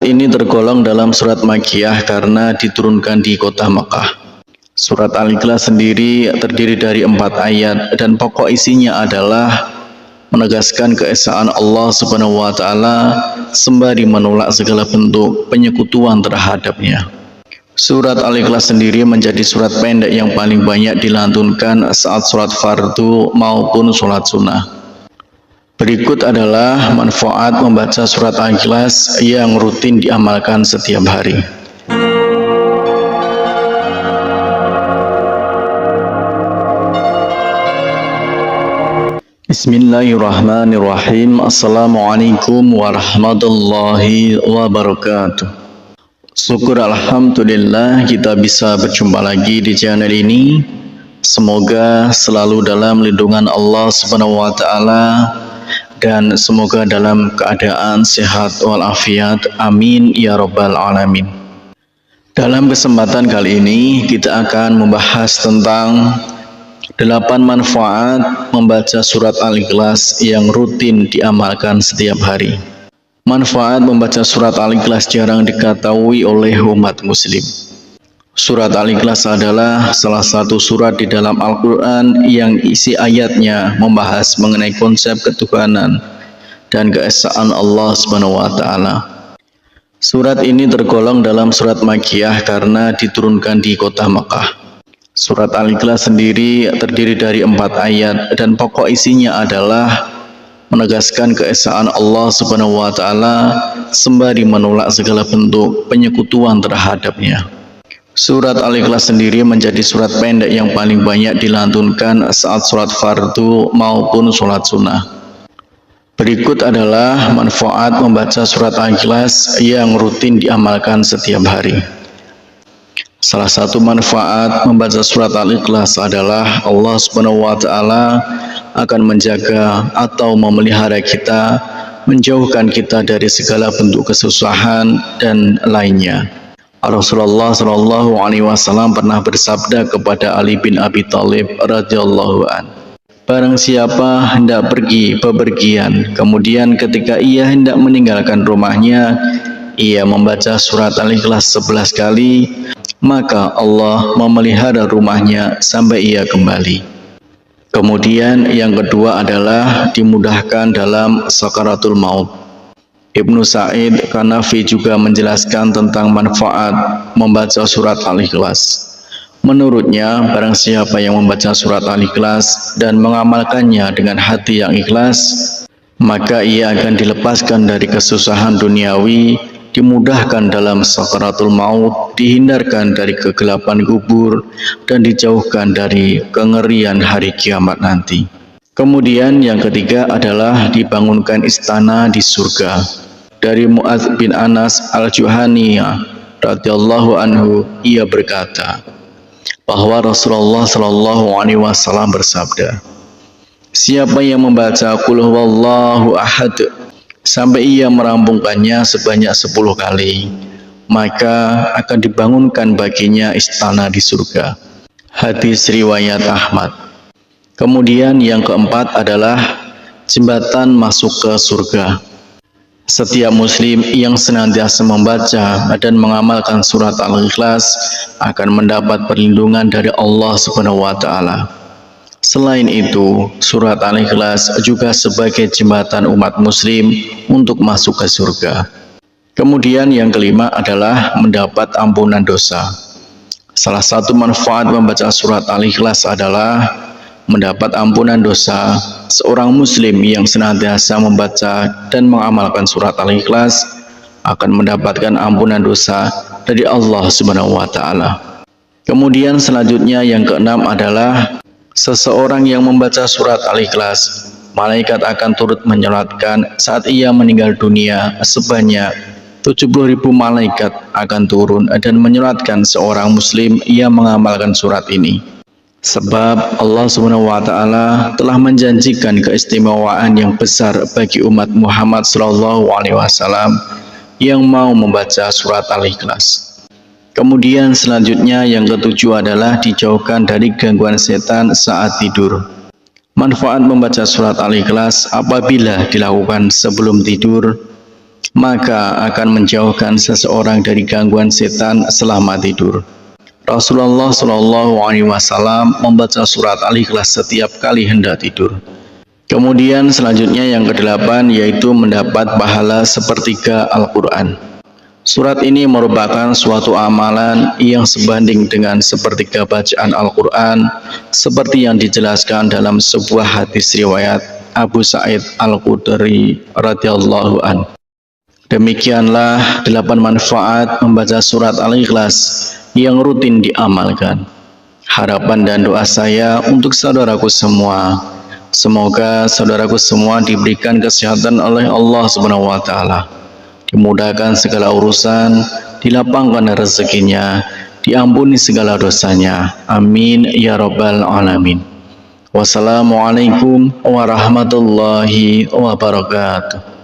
Ini tergolong dalam surat Makkiyah karena diturunkan di kota Makkah. Surat Al-Ikhlas sendiri terdiri dari 4 ayat dan pokok isinya adalah menegaskan keesaan Allah Subhanahu wa taala sembari menolak segala bentuk penyekutuan terhadapnya. Surat Al-Ikhlas sendiri menjadi surat pendek yang paling banyak dilantunkan saat sholat fardu maupun sholat sunnah. Berikut adalah manfaat membaca surat Al-Ikhlas yang rutin diamalkan setiap hari. Bismillahirrahmanirrahim. Assalamualaikum warahmatullahi wabarakatuh. Syukur alhamdulillah kita bisa berjumpa lagi di channel ini. Semoga selalu dalam lindungan Allah Subhanahu wa taala dan semoga dalam keadaan sehat walafiat. Amin ya rabbal alamin. Dalam kesempatan kali ini kita akan membahas tentang 8 manfaat membaca surat Al-Ikhlas yang rutin diamalkan setiap hari. Manfaat membaca surat Al-Ikhlas jarang diketahui oleh umat muslim. Surat Al-Ikhlas adalah salah satu surat di dalam Al-Quran yang isi ayatnya membahas mengenai konsep ketuhanan dan keesaan Allah Subhanahu wa taala. Surat ini tergolong dalam surat Makkiyah karena diturunkan di kota Makkah. Surat Al-Ikhlas sendiri terdiri dari 4 ayat dan pokok isinya adalah menegaskan keesaan Allah Subhanahu wa taala sembari menolak segala bentuk penyekutuan terhadapnya. Surat Al-Ikhlas sendiri menjadi surat pendek yang paling banyak dilantunkan saat sholat fardu maupun sholat sunnah. Berikut adalah manfaat membaca surat Al-Ikhlas yang rutin diamalkan setiap hari. Salah satu manfaat membaca surat Al-Ikhlas adalah Allah Subhanahu wa taala akan menjaga atau memelihara kita, menjauhkan kita dari segala bentuk kesusahan dan lainnya. Rasulullah Shallallahu Alaihi Wasallam pernah bersabda kepada Ali bin Abi Thalib radhiyallahu an, barang siapa hendak pergi bepergian, kemudian ketika ia hendak meninggalkan rumahnya, ia membaca surat Al-Ikhlas 11 kali, maka Allah memelihara rumahnya sampai ia kembali. Kemudian yang kedua adalah dimudahkan dalam sakaratul maut. Ibnu Sa'id Kanafi juga menjelaskan tentang manfaat membaca surat Al-Ikhlas. Menurutnya, barang siapa yang membaca surat Al-Ikhlas dan mengamalkannya dengan hati yang ikhlas, maka ia akan dilepaskan dari kesusahan duniawi, dimudahkan dalam sakaratul maut, dihindarkan dari kegelapan kubur, dan dijauhkan dari kengerian hari kiamat nanti. Kemudian yang ketiga adalah dibangunkan istana di surga. Dari Mu'adz bin Anas al-Juhaniyah radhiyallahu anhu, ia berkata bahwa Rasulullah Shallallahu Alaihi Wasallam bersabda, siapa yang membaca Qul huwallahu ahad sampai ia merampungkannya sebanyak 10 kali, maka akan dibangunkan baginya istana di surga. Hadis riwayat Ahmad. Kemudian yang keempat adalah jembatan masuk ke surga. Setiap muslim yang senantiasa membaca dan mengamalkan surat Al-Ikhlas akan mendapat perlindungan dari Allah Subhanahu wa taala. Selain itu, surat Al-Ikhlas juga sebagai jembatan umat muslim untuk masuk ke surga. Kemudian yang kelima adalah mendapat ampunan dosa. Salah satu manfaat membaca surat Al-Ikhlas adalah mendapat ampunan dosa. Seorang muslim yang senantiasa membaca dan mengamalkan surat Al-Ikhlas akan mendapatkan ampunan dosa dari Allah Subhanahu wa taala. Kemudian selanjutnya yang keenam adalah seseorang yang membaca surat Al-Ikhlas, malaikat akan turut menyolatkan saat ia meninggal dunia. Sebanyak 70.000 malaikat akan turun dan menyolatkan seorang muslim yang mengamalkan surat ini. Sebab Allah Subhanahu wa taala telah menjanjikan keistimewaan yang besar bagi umat Muhammad sallallahu alaihi wasallam yang mau membaca surat Al-Ikhlas. Kemudian selanjutnya yang ketujuh adalah dijauhkan dari gangguan setan saat tidur. Manfaat membaca surat Al-Ikhlas apabila dilakukan sebelum tidur maka akan menjauhkan seseorang dari gangguan setan selama tidur. Rasulullah Shallallahu Alaihi Wasallam membaca surat Al-Ikhlas setiap kali hendak tidur. Kemudian selanjutnya yang kedelapan yaitu mendapat pahala sepertiga Al-Quran. Surat ini merupakan suatu amalan yang sebanding dengan sepertiga bacaan Al-Quran seperti yang dijelaskan dalam sebuah hadis riwayat Abu Sa'id Al-Khudri radhiyallahu an. Demikianlah 8 manfaat membaca surat Al-Ikhlas yang rutin diamalkan. Harapan dan doa saya untuk saudaraku semua, semoga saudaraku semua diberikan kesehatan oleh Allah Subhanahu wa taala. Dimudahkan segala urusan, dilapangkan rezekinya, diampuni segala dosanya. Amin ya rabbal alamin. Wassalamualaikum warahmatullahi wabarakatuh.